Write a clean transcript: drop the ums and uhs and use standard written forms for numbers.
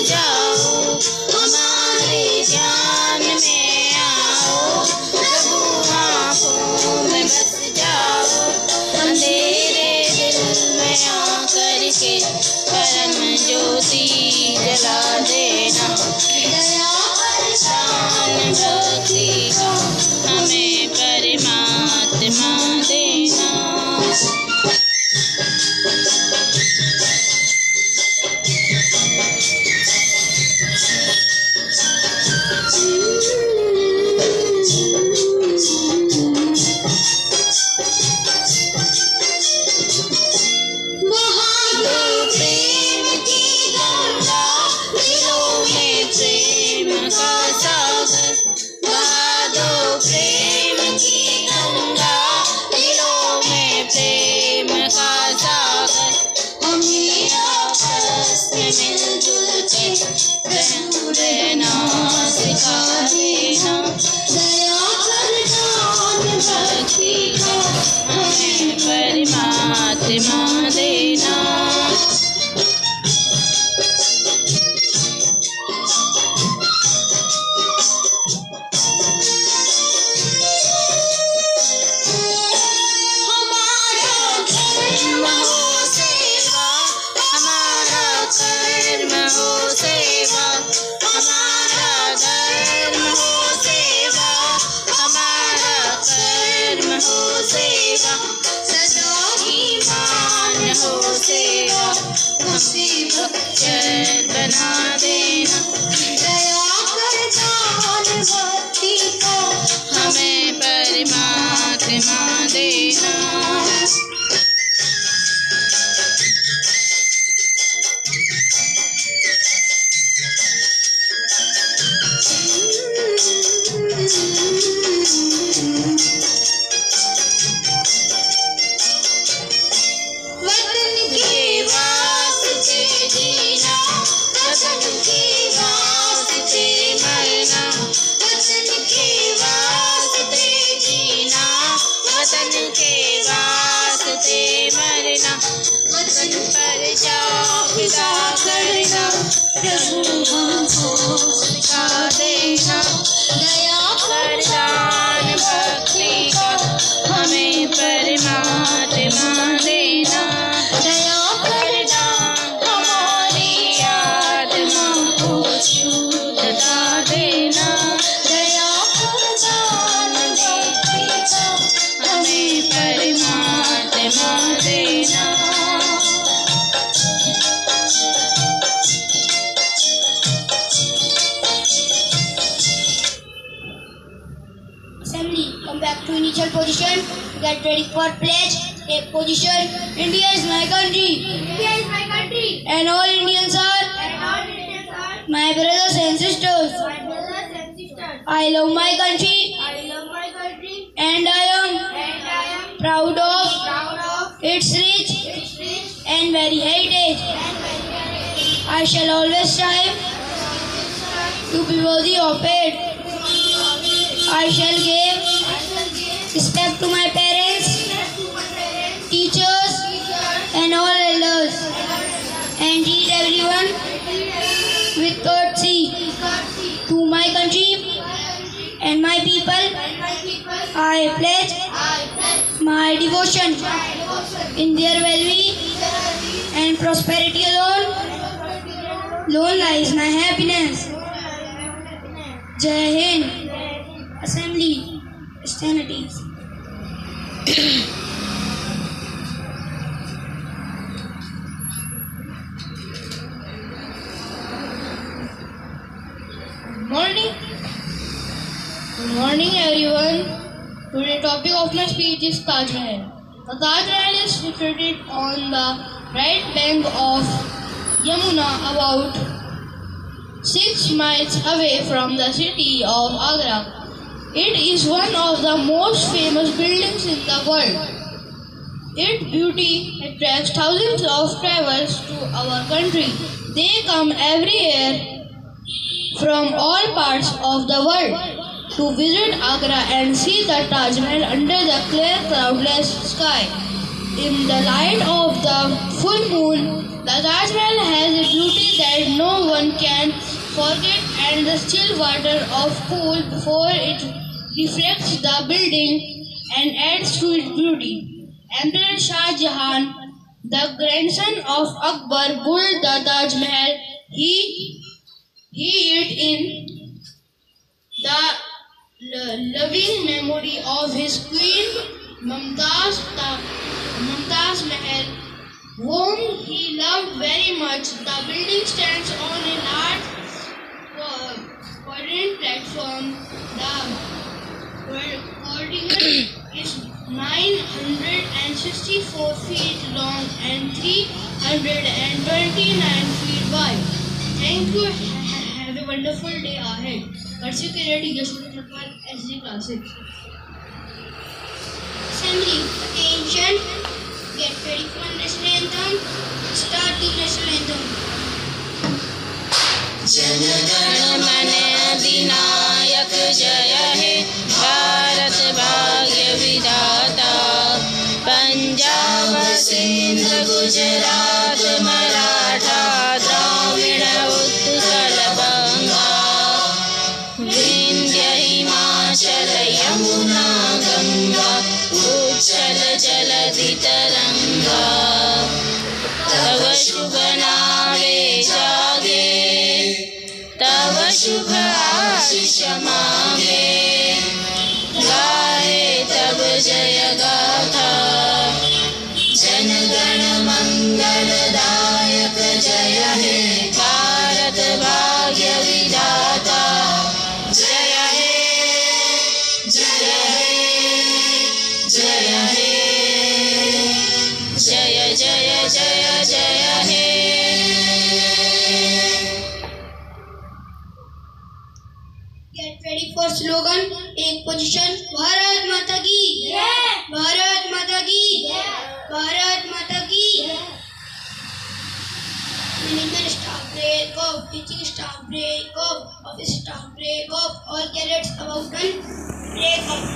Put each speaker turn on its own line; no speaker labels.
जाओ। परम ज्योति जला देना, दया परसान भक्ति का हमें परमात्मा देना। परमात्मा देना। बना देना, दया कर जान भक्ति को हमें परमात्मा देना। वतन पर जाओ फिदा करना, प्रभु हमको सिखा देना, दया कर जान भक्ति का हमें परमात्मा देना, दया कर जान हमारी आत्मा को शुद्धता देना, दया कर जान भक्ति का हमें परमात्मा देना।
Assembly, come back to initial position. Get ready for pledge. Take position. India is my country.
India is my country.
And all Indians are my brothers and sisters.
My brothers and sisters.
I love my country.
I love my country.
And I am proud of its rich and very heritage. I shall always strive to be worthy of it. I shall give respect to my parents, teachers, and all elders, and treat everyone with courtesy. To my country and my people, I pledge my devotion. In their well-being and prosperity alone lies my happiness. Jai Hind. Assembly, festivities. Morning. Good morning, everyone. Today's topic of my speech is Taj Mahal. The Taj Mahal is situated on the right bank of Yamuna, about 6 miles away from the city of Agra. It is one of the most famous buildings in the world. Its beauty attracts thousands of travelers to our country. They come every year from all parts of the world to visit Agra and see the Taj Mahal under the clear cloudless sky. In the light of the full moon, the Taj Mahal has a beauty that no one can forget, and the still water of pool before it reflects the building and adds to its beauty. Emperor Shah Jahan, the grandson of Akbar, built the Taj Mahal. He it in the loving memory of his queen Mumtaz Mahal, whom he loved very much. The building stands on a large quadrant platform. The courtyard is 964 feet long and 329 feet wide. Thank you. Have a wonderful day ahead. Pursue career education for SD classes.
Assembly, attention, get ready for national anthem. Start the national anthem.
Jana Gana मन अधिनायक जय हे भारत भाग्य विधाता पंजाब सिंध गुजरात मराठा द्राविड़ उत्कल बंगा विंध्य हिमाचल यमुना गंगा उच्छल जलधि तरंगा तव शुभ नामे जागे तव शुभ आशीष मांगे गाए तब जय गाथा जन गण मंगलदायक जय हे भारत भाग्य विधाता जय हे जय हे जय हे जय जय जय जय हे
Get ready for slogan. Take position. Bharat माता की जय. भारत माता की जय. भारत माता की जय. Management staff break off. Teaching staff break off. Office staff break off. All cadets about done. Break off.